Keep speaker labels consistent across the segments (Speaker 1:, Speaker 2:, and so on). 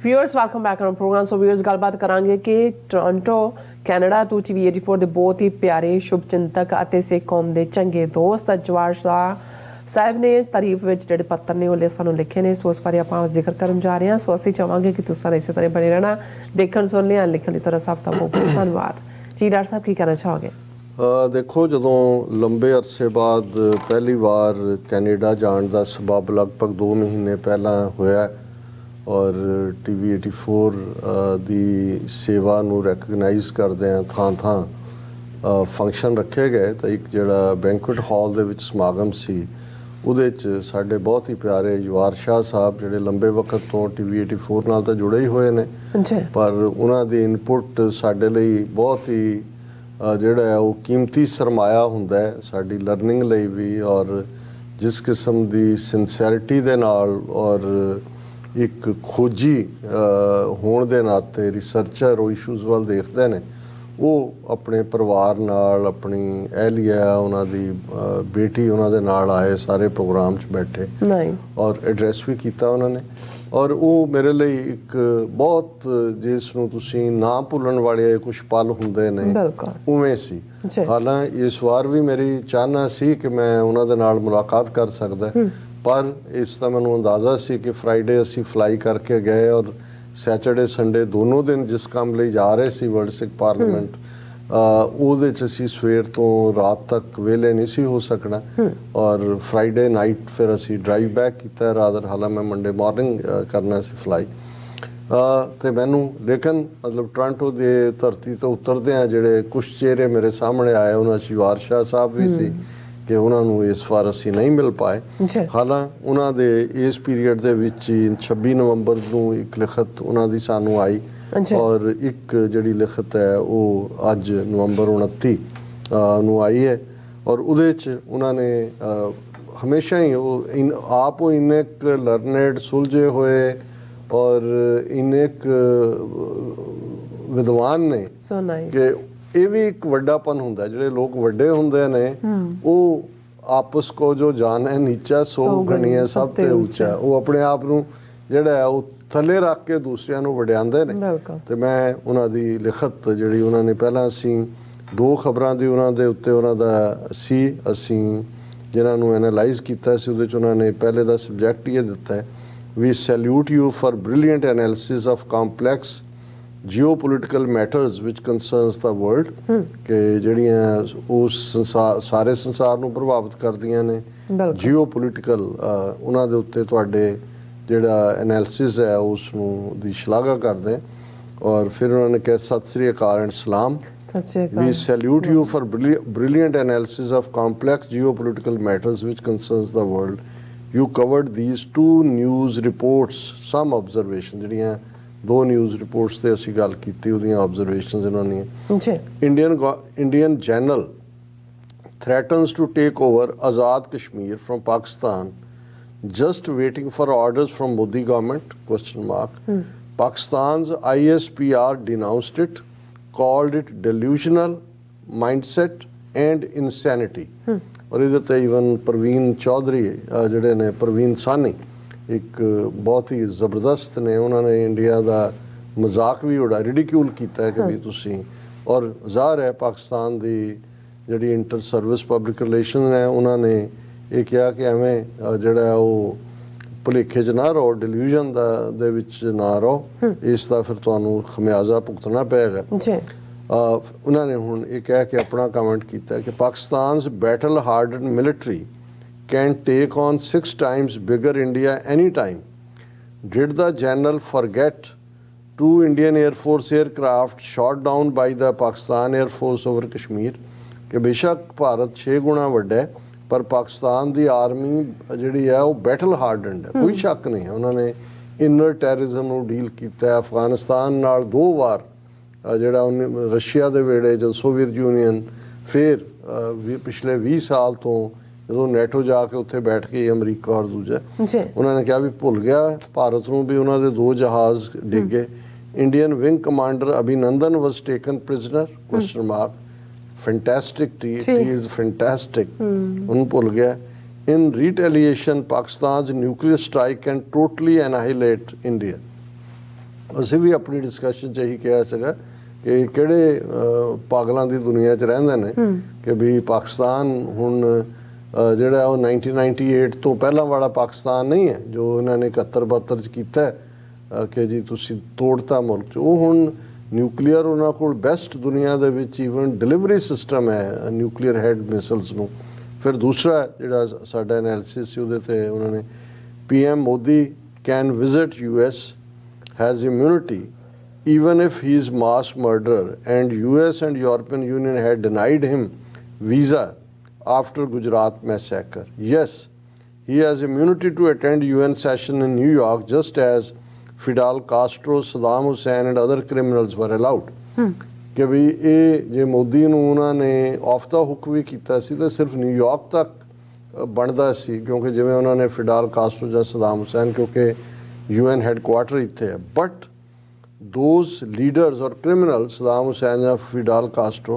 Speaker 1: Viewers welcome back on programme. So viewers ਗੱਲਬਾਤ ਕਰਾਂਗੇ ਕਿ ਟੋਰਾਂਟੋ ਕੈਨੇਡਾ ਤੋਂ TV84 ਦੇ ਬਹੁਤ ਹੀ ਪਿਆਰੇ ਸ਼ੁਭ ਚਿੰਤਕ ਅਤੇ ਸਿੱਖ ਕੌਮ ਦੇ ਚੰਗੇ ਦੋਸਤ ਯਵਾਰ ਸ਼ਾਹ ਸਾਹਿਬ ਨੇ ਤਾਰੀਫ ਵਿੱਚ ਜਿਹੜੇ ਪੱਤਰ ਨੇ ਉਹ ਸਾਨੂੰ ਲਿਖੇ ਨੇ। ਸੋ ਇਸ ਬਾਰੇ ਆਪਾਂ ਜ਼ਿਕਰ ਕਰਨ ਜਾ ਰਹੇ ਹਾਂ। ਸੋ ਅਸੀਂ ਚਾਹਾਂਗੇ ਕਿ ਤੁਸੀਂ ਇਸੇ ਤਰ੍ਹਾਂ ਬਣੇ ਰਹਿਣਾ, ਦੇਖਣ ਸੁਣਨ ਲਈ ਲਿਖਣ ਲਈ ਤੁਹਾਡਾ ਸਭ ਦਾ ਬਹੁਤ ਬਹੁਤ ਧੰਨਵਾਦ ਜੀ। ਡਾਕਟਰ ਸਾਹਿਬ ਕੀ ਕਹਿਣਾ ਚਾਹੋਗੇ?
Speaker 2: ਦੇਖੋ, ਜਦੋਂ ਲੰਬੇ ਅਰਸੇ ਬਾਅਦ ਪਹਿਲੀ ਵਾਰ ਕੈਨੇਡਾ ਜਾਣ ਦਾ ਸਬਬ ਲਗਭਗ 2 ਮਹੀਨੇ ਪਹਿਲਾਂ ਹੋਇਆ ਔਰ TV84 ਦੀ ਸੇਵਾ ਨੂੰ ਰੈਕਗਨਾਈਜ਼ ਕਰਦੇ ਹਾਂ, ਥਾਂ ਥਾਂ ਫੰਕਸ਼ਨ ਰੱਖੇ ਗਏ ਤਾਂ ਇੱਕ ਜਿਹੜਾ ਬੈਂਕੁਏਟ ਹਾਲ ਦੇ ਵਿੱਚ ਸਮਾਗਮ ਸੀ ਉਹਦੇ 'ਚ ਸਾਡੇ ਬਹੁਤ ਹੀ ਪਿਆਰੇ ਯਵਾਰ ਸ਼ਾਹ ਸਾਹਿਬ ਜਿਹੜੇ ਲੰਬੇ ਵਕਤ ਤੋਂ TV84 ਨਾਲ ਤਾਂ ਜੁੜੇ ਹੀ ਹੋਏ ਨੇ, ਪਰ ਉਹਨਾਂ ਦੀ ਇਨਪੁਟ ਸਾਡੇ ਲਈ ਬਹੁਤ ਹੀ ਜਿਹੜਾ ਹੈ ਉਹ ਕੀਮਤੀ ਸਰਮਾਇਆ ਹੁੰਦਾ ਹੈ ਸਾਡੀ ਲਰਨਿੰਗ ਲਈ ਵੀ। ਔਰ ਜਿਸ ਕਿਸਮ ਦੀ ਸਿੰਸੈਰਿਟੀ ਦੇ ਨਾਲ ਔਰ ਇੱਕ ਖੋਜੀ ਹੋਣ ਦੇ ਨਾਤੇ ਰਿਸਰਚਰ ਉਹ ਇਸ਼ੂਜ਼ ਵੱਲ ਦੇਖਦੇ ਨੇ, ਉਹ ਆਪਣੇ ਪਰਿਵਾਰ ਨਾਲ, ਆਪਣੀ ਅਹਿਲੀਆ, ਉਹਨਾਂ ਦੀ ਬੇਟੀ ਉਹਨਾਂ ਦੇ ਨਾਲ ਆਏ, ਸਾਰੇ ਪ੍ਰੋਗਰਾਮ 'ਚ ਬੈਠੇ ਔਰ ਐਡਰੈਸ ਵੀ ਕੀਤਾ ਉਹਨਾਂ ਨੇ। ਔਰ ਉਹ ਮੇਰੇ ਲਈ ਇੱਕ ਬਹੁਤ, ਜਿਸ ਨੂੰ ਤੁਸੀਂ ਨਾ ਭੁੱਲਣ ਵਾਲੇ ਕੁਝ ਪਲ ਹੁੰਦੇ ਨੇ ਉਵੇਂ ਸੀ। ਹਾਲਾਂਕਿ ਇਸ ਵਾਰ ਵੀ ਮੇਰੀ ਚਾਹਨਾ ਸੀ ਕਿ ਮੈਂ ਉਹਨਾਂ ਦੇ ਨਾਲ ਮੁਲਾਕਾਤ ਕਰ ਸਕਦਾ, ਪਰ ਇਸ ਦਾ ਮੈਨੂੰ ਅੰਦਾਜ਼ਾ ਸੀ ਕਿ ਫਰਾਈਡੇ ਅਸੀਂ ਫਲਾਈ ਕਰਕੇ ਗਏ ਔਰ ਸੈਟਰਡੇ ਸੰਡੇ ਦੋਨੋਂ ਦਿਨ ਜਿਸ ਕੰਮ ਲਈ ਜਾ ਰਹੇ ਸੀ ਵਰਲਡ ਸਿੱਖ ਪਾਰਲੀਮੈਂਟ, ਉਹਦੇ 'ਚ ਅਸੀਂ ਸਵੇਰ ਤੋਂ ਰਾਤ ਤੱਕ ਵਿਹਲੇ ਨਹੀਂ ਸੀ ਹੋ ਸਕਣਾ ਔਰ ਫਰਾਈਡੇ ਨਾਈਟ ਫਿਰ ਅਸੀਂ ਡਰਾਈਵ ਬੈਕ ਕੀਤਾ ਰਾਦਰ। ਹਾਲਾਂਕਿ ਮੈਂ ਮੰਡੇ ਮਾਰਨਿੰਗ ਕਰਨਾ ਸੀ ਫਲਾਈ ਅਤੇ ਮੈਨੂੰ ਲੇਕਿਨ ਮਤਲਬ ਟੋਰਾਂਟੋ ਦੇ ਧਰਤੀ ਤੋਂ ਉਤਰਦਿਆਂ ਜਿਹੜੇ ਕੁਛ ਚਿਹਰੇ ਮੇਰੇ ਸਾਹਮਣੇ ਆਏ, ਉਹਨਾਂ 'ਚ ਯਵਾਰ ਸ਼ਾਹ ਸਾਹਿਬ ਵੀ ਸੀ ਕਿ ਉਹਨਾਂ ਨੂੰ ਇਸ ਵਾਰ ਅਸੀਂ ਨਹੀਂ ਮਿਲ ਪਾਏ। ਹਾਲਾਂਕਿ ਉਹਨਾਂ ਦੇ ਇਸ ਪੀਰੀਅਡ ਦੇ ਵਿੱਚ ਹੀ 26 ਨਵੰਬਰ ਨੂੰ ਇੱਕ ਲਿਖਤ ਉਹਨਾਂ ਦੀ ਸਾਨੂੰ ਆਈ ਔਰ ਇੱਕ ਜਿਹੜੀ ਲਿਖਤ ਹੈ ਉਹ ਅੱਜ ਨਵੰਬਰ 29 ਨੂੰ ਆਈ ਹੈ ਔਰ ਉਹਦੇ 'ਚ ਉਹਨਾਂ ਨੇ ਹਮੇਸ਼ਾ ਹੀ ਉਹ ਆਪ ਉਹ ਇੰਨੇ ਕੁ ਲਰਨਡ ਸੁਲਝੇ ਹੋਏ ਔਰ ਇੰਨੇ ਕੁ ਵਿਦਵਾਨ ਨੇ ਕਿ ਇਹ ਵੀ ਇੱਕ ਵੱਡਾਪਨ ਹੁੰਦਾ। ਜਿਹੜੇ ਲੋਕ ਵੱਡੇ ਹੁੰਦੇ ਨੇ ਉਹ ਆਪਸ ਕੋ ਜੋ ਜਾਣੇ ਨੀਚਾ ਸੋ ਗਣੀਏ ਸਭ ਤੇ ਉੱਚਾ, ਉਹ ਆਪਣੇ ਆਪ ਨੂੰ ਜਿਹੜਾ ਹੈ ਉਹ ਥੱਲੇ ਰੱਖ ਕੇ ਦੂਸਰਿਆਂ ਨੂੰ ਵਡਿਆਉਂਦੇ ਨੇ। ਤੇ ਮੈਂ ਉਹਨਾਂ ਦੀ ਲਿਖਤ ਜਿਹੜੀ ਉਹਨਾਂ ਨੇ ਪਹਿਲਾਂ ਅਸੀਂ 2 ਖਬਰਾਂ ਦੀ ਉਹਨਾਂ ਦੇ ਉੱਤੇ ਉਹਨਾਂ ਦਾ ਸੀ, ਅਸੀਂ ਜਿਹਨਾਂ ਨੂੰ ਐਨਾਲਾਈਜ਼ ਕੀਤਾ ਸੀ, ਉਹਦੇ 'ਚ ਉਹਨਾਂ ਨੇ ਪਹਿਲੇ ਦਾ ਸਬਜੈਕਟ ਇਹ ਦਿੱਤਾ ਹੈ, we salute you for brilliant analysis of complex geopolitical matters ਵਿਚ ਕੰਸਰਨਸ ਦਾ ਵਰਲਡ, ਕਿ ਜਿਹੜੀਆਂ ਉਸ ਸਾਰੇ ਸੰਸਾਰ ਨੂੰ ਪ੍ਰਭਾਵਿਤ ਕਰਦੀਆਂ ਨੇ ਜਿਓਪੋਲੀਟੀਕਲ, ਉਹਨਾਂ ਦੇ ਉੱਤੇ ਤੁਹਾਡੇ ਜਿਹੜਾ ਐਨਾਲਿਸਿਸ ਹੈ ਉਸ ਨੂੰ ਦੀ ਸ਼ਲਾਘਾ ਕਰਦੇ। ਔਰ ਫਿਰ ਉਹਨਾਂ ਨੇ ਕਿਹਾ ਸਤਿ ਸ੍ਰੀ ਅਕਾਲ ਐਂਡ ਸਲਾਮ। We salute you for brilliant analysis of complex geopolitical matters which concerns the world. You covered these 2 news reports, some observations, ਜਿਹੜੀਆਂ 2 ਨਿਊਜ਼ ਰਿਪੋਰਟਸ ਤੇ ਅਸੀਂ ਗੱਲ ਕੀਤੀ, ਉਹਦੀਆਂ ਆਬਜ਼ਰਵੇਸ਼ਨਸ ਇਹਨਾਂ ਨੇ। Indian general threatens to take over Azad Kashmir from Pakistan, just waiting for orders from Modi government, ? Pakistan's ISPR denounced it, called it delusional mindset and insanity. ਔਰ ਇਹਦੇ ਤੇ ਈਵਨ ਪ੍ਰਵੀਨ ਚੌਧਰੀ ਜਿਹੜੇ ਨੇ, ਪ੍ਰਵੀਨ ਸਾਨੀ ਇੱਕ ਬਹੁਤ ਹੀ ਜ਼ਬਰਦਸਤ ਨੇ, ਉਹਨਾਂ ਨੇ ਇੰਡੀਆ ਦਾ ਮਜ਼ਾਕ ਵੀ ਉਡਾ ਰਿਡੀਕਿਊਲ ਕੀਤਾ ਹੈ ਕਿ ਵੀ ਤੁਸੀਂ, ਔਰ ਜ਼ਾਹਰ ਹੈ ਪਾਕਿਸਤਾਨ ਦੀ ਜਿਹੜੀ ਇੰਟਰ ਸਰਵਿਸ ਪਬਲਿਕ ਰਿਲੇਸ਼ਨ ਹੈ ਉਹਨਾਂ ਨੇ ਇਹ ਕਿਹਾ ਕਿ ਐਵੇਂ ਜਿਹੜਾ ਉਹ ਭੁਲੇਖੇ 'ਚ ਨਾ ਰਹੋ, ਡਿਲਿਊਜ਼ਨ ਦੇ ਵਿੱਚ ਨਾ ਰਹੋ, ਇਸ ਦਾ ਫਿਰ ਤੁਹਾਨੂੰ ਖਮਿਆਜ਼ਾ ਭੁਗਤਣਾ ਪਏਗਾ। ਉਹਨਾਂ ਨੇ ਹੁਣ ਇਹ ਕਹਿ ਕੇ ਆਪਣਾ ਕਮੈਂਟ ਕੀਤਾ ਕਿ ਪਾਕਿਸਤਾਨ's battle hardened military can take on 6 times bigger India anytime. Did the general forget 2 Indian Air Force aircraft shot down by the Pakistan Air Force over Kashmir? ਕਿ ਬੇਸ਼ੱਕ ਭਾਰਤ 6 ਗੁਣਾ ਵੱਡਾ ਹੈ ਪਰ ਪਾਕਿਸਤਾਨ ਦੀ ਆਰਮੀ ਜਿਹੜੀ ਹੈ ਉਹ ਬੈਟਲ ਹਾਰਡਨਡ ਹੈ, ਕੋਈ ਸ਼ੱਕ ਨਹੀਂ ਹੈ। ਉਹਨਾਂ ਨੇ ਇਨਰ ਟੈਰਰਿਜ਼ਮ ਨੂੰ ਡੀਲ ਕੀਤਾ, ਅਫਗਾਨਿਸਤਾਨ ਨਾਲ 2 ਵਾਰ ਜਿਹੜਾ ਰਸ਼ੀਆ ਦੇ ਵੇੜੇ ਜਦੋਂ ਸੋਵੀਅਤ ਯੂਨੀਅਨ, ਫਿਰ ਪਿਛਲੇ 20 ਸਾਲ ਤੋਂ ਜਦੋਂ ਨੈਟੋ ਜਾ ਕੇ ਉੱਥੇ ਬੈਠ ਕੇ ਅਮਰੀਕਾ ਔਰ ਦੂਜਾ, ਉਹਨਾਂ ਨੇ ਕਿਹਾ ਵੀ ਭੁੱਲ ਗਿਆ ਭਾਰਤ ਨੂੰ ਵੀ ਉਹਨਾਂ ਦੇ 2 ਜਹਾਜ਼ ਡਿੱਗੇ। Indian wing commander Abhinandan was taken prisoner? Fantastic, it is fantastic. ਉਹਨੂੰ ਭੁੱਲ ਗਿਆ। In retaliation, Pakistan's nuclear strike can totally annihilate India. ਅਸੀਂ ਵੀ ਆਪਣੀ ਡਿਸਕਸ਼ਨ 'ਚ ਇਹੀ ਕਿਹਾ ਸੀਗਾ ਕਿ ਕਿਹੜੇ ਪਾਗਲਾਂ ਦੀ ਦੁਨੀਆ 'ਚ ਰਹਿੰਦੇ ਨੇ ਕਿ ਵੀ ਪਾਕਿਸਤਾਨ ਹੁਣ ਜਿਹੜਾ ਉਹ 1998 ਤੋਂ ਪਹਿਲਾਂ ਵਾਲਾ ਪਾਕਿਸਤਾਨ ਨਹੀਂ ਹੈ ਜੋ ਇਹਨਾਂ ਨੇ 71-72 'ਚ ਕੀਤਾ ਕਿ ਜੀ ਤੁਸੀਂ ਤੋੜਤਾ ਮੁਲਕ 'ਚ। ਉਹ ਹੁਣ ਨਿਊਕਲੀਅਰ ਉਹਨਾਂ ਕੋਲ ਬੈਸਟ ਦੁਨੀਆ ਦੇ ਵਿੱਚ ਈਵਨ ਡਿਲੀਵਰੀ ਸਿਸਟਮ ਹੈ ਨਿਊਕਲੀਅਰ ਹੈਡ ਮਿਸਲਸ ਨੂੰ। ਫਿਰ ਦੂਸਰਾ ਜਿਹੜਾ ਸਾਡਾ ਐਨਾਲਿਸਿਸ ਸੀ ਉਹਦੇ 'ਤੇ ਉਹਨਾਂ ਨੇ PM Modi can visit US, has immunity even if he is mass murderer, and US and European Union had denied him visa after Gujarat massacre. Yes, he has immunity to attend UN session in New York just as Fidel Castro, Saddam Hussein and other criminals were allowed. ਕਿ ਵੀ ਇਹ ਜੇ ਮੋਦੀ ਨੂੰ ਉਹਨਾਂ ਨੇ of the hook ਵੀ ਕੀਤਾ ਸੀ ਤਾਂ ਸਿਰਫ New York ਤੱਕ ਬਣਦਾ ਸੀ ਕਿਉਂਕਿ ਜਿਵੇਂ ਉਹਨਾਂ ਨੇ ਫਿਡਲ ਕਾਸਟਰੋ ਜਾਂ ਸਦਾਮ ਹੁਸੈਨ ਕਿਉਂਕਿ UN ਹੈਡਕੁਆਟਰ ਇੱਥੇ ਹੈ। But those leaders or criminals, Saddam Hussein or Fidel Castro,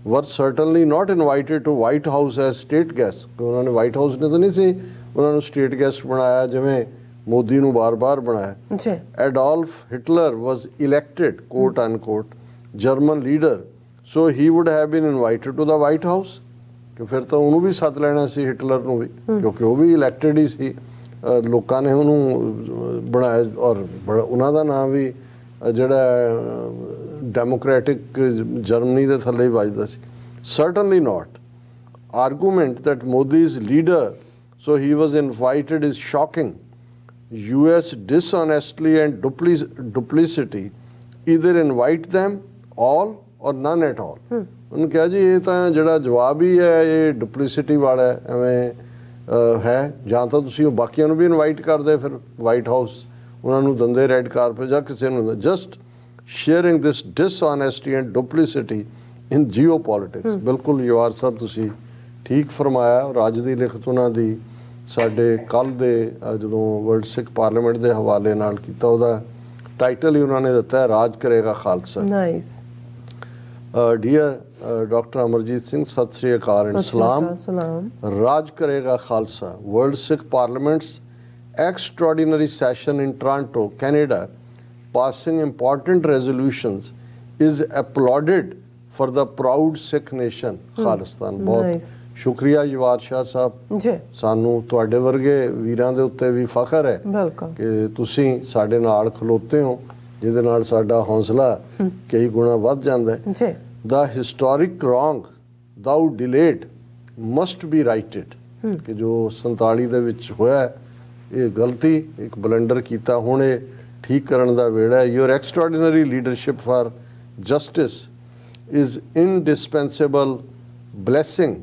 Speaker 2: were certainly not invited to White House as state guests. ਉਹਨਾਂ ਨੇ White House ਨੇ ਤਾਂ ਨਹੀਂ ਸੀ ਉਹਨਾਂ ਨੂੰ state guest ਬਣਾਇਆ ਜਿਵੇਂ ਮੋਦੀ ਨੂੰ ਬਾਰ-ਬਾਰ ਬਣਾਇਆ ਜੀ। Adolf Hitler was elected, quote unquote, German leader, so he would have been invited to the White House. ਕਿ ਫਿਰ ਤਾਂ ਉਹਨੂੰ ਵੀ ਸੱਦ ਲੈਣਾ ਸੀ ਹਿਟਲਰ ਨੂੰ ਵੀ ਕਿਉਂਕਿ ਉਹ ਵੀ ਇਲੈਕਟਡ ਹੀ ਸੀ। ਲੋਕਾਂ ਨੇ ਉਹਨੂੰ ਬਣਾਇਆ ਔਰ ਉਹਨਾਂ ਦਾ ਨਾਮ ਵੀ ਜਿਹੜਾ ਡੈਮੋਕ੍ਰੈਟਿਕ ਜਰਮਨੀ ਦੇ ਥੱਲੇ ਹੀ ਵੱਜਦਾ ਸੀ। Certainly not. Argument that Modi is leader, so he was invited is shocking. US dishonestly and duplicity either invite them all or none at all. ਉਹਨੂੰ ਕਿਹਾ ਜੀ ਇਹ ਤਾਂ ਜਿਹੜਾ ਜਵਾਬ ਹੀ ਹੈ ਇਹ ਡੁਪਲਿਸਿਟੀ ਵਾਲਾ ਐਵੇਂ ਹੈ ਜਾਂ ਤਾਂ ਤੁਸੀਂ ਬਾਕੀਆਂ ਨੂੰ ਵੀ ਇਨਵਾਈਟ ਕਰਦੇ ਫਿਰ ਵਾਈਟ ਹਾਊਸ ਉਹਨਾਂ ਨੂੰ ਦੰਦੇ ਰੈੱਡ ਕਾਰਪੇਟ ਜਾਂ ਕਿਸੇ ਨੂੰ just sharing this ਡਿਸਆਨੈਸਟੀ and ਡੁਪਲਿਸਿਟੀ in JIO politics. ਬਿਲਕੁਲ ਯਵਾਰ ਸਾਹਿਬ ਤੁਸੀਂ ਠੀਕ ਫਰਮਾਇਆ। ਔਰ ਅੱਜ ਦੀ ਲਿਖਤ ਉਹਨਾਂ ਦੀ ਸਾਡੇ ਕੱਲ੍ਹ ਦੇ ਜਦੋਂ ਵਰਲਡ ਸਿੱਖ ਪਾਰਲੀਮੈਂਟ ਦੇ ਹਵਾਲੇ ਨਾਲ ਕੀਤਾ ਉਹਦਾ ਟਾਈਟਲ ਹੀ ਉਹਨਾਂ ਨੇ ਦਿੱਤਾ ਹੈ ਰਾਜ ਕਰੇਗਾ ਖਾਲਸਾ। Nice. Dear doctor Amarjit Singh ਸਤਿ ਸ੍ਰੀ ਅਕਾਲ ਐਂਡ ਸਲਾਮ। ਰਾਜ ਕਰੇਗਾ ਖਾਲਸਾ world Sikh parliaments extraordinary session in Toronto, Canada, passing important resolutions is applauded for the proud Sikh nation, Khalistan. ਬਹੁਤ ਸ਼ੁਕਰੀਆ ਯਵਾਰ ਸ਼ਾਹ ਸਾਹਿਬ ਜੀ। ਸਾਨੂੰ ਤੁਹਾਡੇ ਵਰਗੇ ਵੀਰਾਂ ਦੇ ਉੱਤੇ ਵੀ ਫਖਰ ਹੈ ਕਿ ਤੁਸੀਂ ਸਾਡੇ ਨਾਲ ਖਲੋਤੇ ਹੋ ਜਿਹਦੇ ਨਾਲ ਸਾਡਾ ਹੌਸਲਾ ਕਈ ਗੁਣਾ ਵੱਧ ਜਾਂਦਾ ਹੈ। The historic wrong thou delayed must be righted ਕਿ ਜੋ 47 ਦੇ ਵਿੱਚ ਹੋਇਆ ਇਹ ਗਲਤੀ ਇੱਕ ਬਲੰਡਰ ਕੀਤਾ ਹੁਣ ਇਹ ਠੀਕ ਕਰਨ ਦਾ ਵੇੜਾ ਹੈ। Your extraordinary leadership for justice is indispensable blessing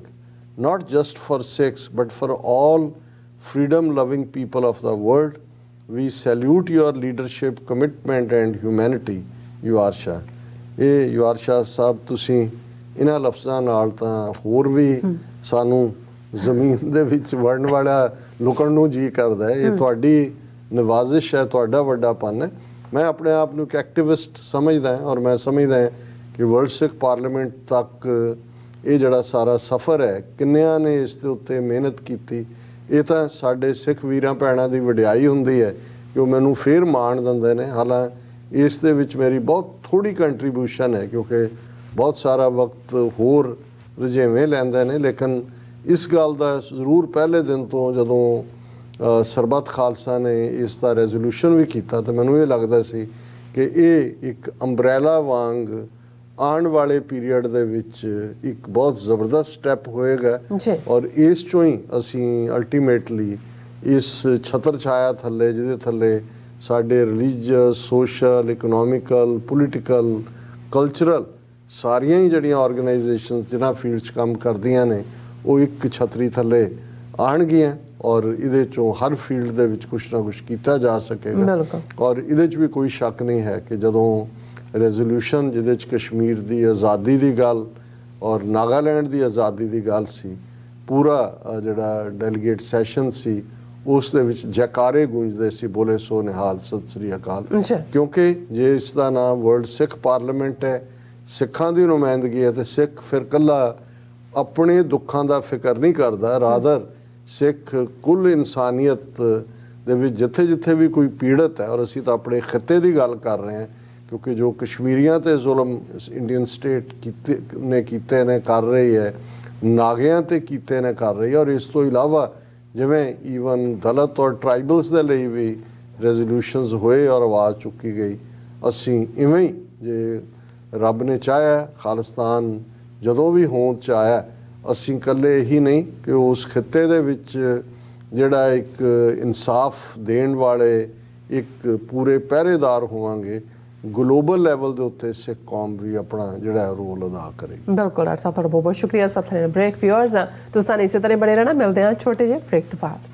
Speaker 2: not just for Sikhs but for all freedom loving people of the world. We salute your leadership, commitment and humanity. ਯਵਾਰ ਸ਼ਾਹ। ਇਹ ਯਵਾਰ ਸ਼ਾਹ ਸਾਹਿਬ ਤੁਸੀਂ ਇਹਨਾਂ ਲਫ਼ਜ਼ਾਂ ਨਾਲ ਤਾਂ ਹੋਰ ਵੀ ਸਾਨੂੰ ਜ਼ਮੀਨ ਦੇ ਵਿੱਚ ਵੜਨ ਵਾਲਾ ਲੁਕਣ ਨੂੰ ਜੀ ਕਰਦਾ ਹੈ। ਇਹ ਤੁਹਾਡੀ ਨਵਾਜ਼ਿਸ਼ ਹੈ ਤੁਹਾਡਾ ਵੱਡਾਪਨ ਹੈ। ਮੈਂ ਆਪਣੇ ਆਪ ਨੂੰ ਇੱਕ ਐਕਟਿਵਿਸਟ ਸਮਝਦਾ ਔਰ ਮੈਂ ਸਮਝਦਾ ਕਿ ਵਰਲਡ ਸਿੱਖ ਪਾਰਲੀਮੈਂਟ ਤੱਕ ਇਹ ਜਿਹੜਾ ਸਾਰਾ ਸਫ਼ਰ ਹੈ ਕਿੰਨਿਆਂ ਨੇ ਇਸ ਦੇ ਉੱਤੇ ਮਿਹਨਤ ਕੀਤੀ ਇਹ ਤਾਂ ਸਾਡੇ ਸਿੱਖ ਵੀਰਾਂ ਭੈਣਾਂ ਦੀ ਵਡਿਆਈ ਹੁੰਦੀ ਹੈ ਕਿ ਉਹ ਮੈਨੂੰ ਫੇਰ ਮਾਣ ਦਿੰਦੇ ਨੇ। ਹਾਲਾਂਕਿ ਇਸ ਦੇ ਵਿੱਚ ਮੇਰੀ ਬਹੁਤ ਥੋੜ੍ਹੀ ਕੰਟਰੀਬਿਊਸ਼ਨ ਹੈ ਕਿਉਂਕਿ ਬਹੁਤ ਸਾਰਾ ਵਕਤ ਹੋਰ ਰੁਝੇਵੇਂ ਲੈਂਦੇ ਨੇ। ਲੇਕਿਨ ਇਸ ਗੱਲ ਦਾ ਜ਼ਰੂਰ ਪਹਿਲੇ ਦਿਨ ਤੋਂ ਜਦੋਂ ਸਰਬੱਤ ਖਾਲਸਾ ਨੇ ਇਸ ਦਾ ਰੈਜ਼ੋਲੂਸ਼ਨ ਵੀ ਕੀਤਾ ਤਾਂ ਮੈਨੂੰ ਇਹ ਲੱਗਦਾ ਸੀ ਕਿ ਇਹ ਇੱਕ ਅੰਬਰੇਲਾ ਵਾਂਗ ਆਉਣ ਵਾਲੇ ਪੀਰੀਅਡ ਦੇ ਵਿੱਚ ਇੱਕ ਬਹੁਤ ਜ਼ਬਰਦਸਤ ਸਟੈਪ ਹੋਏਗਾ ਔਰ ਇਸ ਚੋਂ ਹੀ ਅਸੀਂ ਅਲਟੀਮੇਟਲੀ ਇਸ ਛਤਰ ਛਾਇਆ ਥੱਲੇ ਜਿਹਦੇ ਥੱਲੇ ਸਾਡੇ religious social economical political cultural ਸਾਰੀਆਂ ਹੀ ਜਿਹੜੀਆਂ ਆਰਗੇਨਾਈਜੇਸ਼ਨਸ ਜਿਨ੍ਹਾਂ ਫੀਲਡ 'ਚ ਕੰਮ ਕਰਦੀਆਂ ਨੇ ਉਹ ਇੱਕ ਛਤਰੀ ਥੱਲੇ ਆਉਣਗੀਆਂ ਔਰ ਇਹਦੇ 'ਚੋਂ ਹਰ ਫੀਲਡ ਦੇ ਵਿੱਚ ਕੁਛ ਨਾ ਕੁਛ ਕੀਤਾ ਜਾ ਸਕੇਗਾ। ਔਰ ਇਹਦੇ 'ਚ ਵੀ ਕੋਈ ਸ਼ੱਕ ਨਹੀਂ ਹੈ ਕਿ ਜਦੋਂ ਰੈਜ਼ੋਲੂਸ਼ਨ ਜਿਹਦੇ 'ਚ ਕਸ਼ਮੀਰ ਦੀ ਆਜ਼ਾਦੀ ਦੀ ਗੱਲ ਔਰ ਨਾਗਾਲੈਂਡ ਦੀ ਆਜ਼ਾਦੀ ਦੀ ਗੱਲ ਸੀ ਪੂਰਾ ਜਿਹੜਾ ਡੈਲੀਗੇਟ ਸੈਸ਼ਨ ਸੀ ਉਸ ਦੇ ਵਿੱਚ ਜੈਕਾਰੇ ਗੂੰਜਦੇ ਸੀ ਬੋਲੇ ਸੋ ਨਿਹਾਲ ਸਤਿ ਸ੍ਰੀ ਅਕਾਲ। ਕਿਉਂਕਿ ਜੇ ਇਸ ਦਾ ਨਾਮ ਵਰਲਡ ਸਿੱਖ ਪਾਰਲੀਮੈਂਟ ਹੈ ਸਿੱਖਾਂ ਦੀ ਨੁਮਾਇੰਦਗੀ ਹੈ ਤੇ ਸਿੱਖ ਫਿਰ ਇਕੱਲਾ ਆਪਣੇ ਦੁੱਖਾਂ ਦਾ ਫਿਕਰ ਨਹੀਂ ਕਰਦਾ ਰਾਦਰ ਸਿੱਖ ਕੁੱਲ ਇਨਸਾਨੀਅਤ ਦੇ ਵਿੱਚ ਜਿੱਥੇ ਵੀ ਕੋਈ ਪੀੜਤ ਹੈ, ਔਰ ਅਸੀਂ ਤਾਂ ਆਪਣੇ ਖਿੱਤੇ ਦੀ ਗੱਲ ਕਰ ਰਹੇ ਹਾਂ, ਕਿਉਂਕਿ ਜੋ ਕਸ਼ਮੀਰੀਆਂ ਤੇ ਜ਼ੁਲਮ ਇੰਡੀਅਨ ਸਟੇਟ ਕੀਤੇ ਨੇ ਕਰ ਰਹੀ ਹੈ, ਨਾਗਿਆਂ ਤੇ ਕੀਤੇ ਨੇ ਕਰ ਰਹੀ ਹੈ, ਔਰ ਇਸ ਤੋਂ ਇਲਾਵਾ ਜਿਵੇਂ ਈਵਨ ਦਲਿਤ ਔਰ ਟਰਾਈਬਲਸ ਦੇ ਲਈ ਵੀ ਰੈਜ਼ੋਲੂਸ਼ਨਸ ਹੋਏ ਔਰ ਆਵਾਜ਼ ਚੁੱਕੀ ਗਈ। ਅਸੀਂ ਇਵੇਂ ਹੀ ਜੇ ਰੱਬ ਨੇ ਚਾਹਿਆ, ਖਾਲਿਸਤਾਨ ਜਦੋਂ ਵੀ ਹੋਂਦ 'ਚ ਆਇਆ, ਅਸੀਂ ਇਕੱਲੇ ਇਹੀ ਨਹੀਂ ਕਿ ਉਸ ਖਿੱਤੇ ਦੇ ਵਿੱਚ ਜਿਹੜਾ ਇੱਕ ਇਨਸਾਫ ਦੇਣ ਵਾਲੇ ਇੱਕ ਪੂਰੇ ਪਹਿਰੇਦਾਰ ਹੋਵਾਂਗੇ, ਗਲੋਬਲ ਲੈਵਲ ਦੇ ਉੱਤੇ ਸਿੱਖ ਕੌਮ ਵੀ ਆਪਣਾ ਜਿਹੜਾ ਰੋਲ ਅਦਾ ਕਰੇਗੀ।
Speaker 1: ਬਿਲਕੁਲ ਡਾਕਟਰ ਸਾਹਿਬ, ਤੁਹਾਡਾ ਬਹੁਤ ਬਹੁਤ ਸ਼ੁਕਰੀਆ। ਸਭ ਤੋਂ ਬ੍ਰੇਕ ਵਿਊਅਰਸ ਤੁਸੀਂ ਇਸੇ ਤਰ੍ਹਾਂ ਬਣੇ ਰਹਿਣਾ। ਮਿਲਦੇ ਹਾਂ ਛੋਟੇ ਜਿਹੇ ਬ੍ਰੇਕ ਤੋਂ ਬਾਅਦ।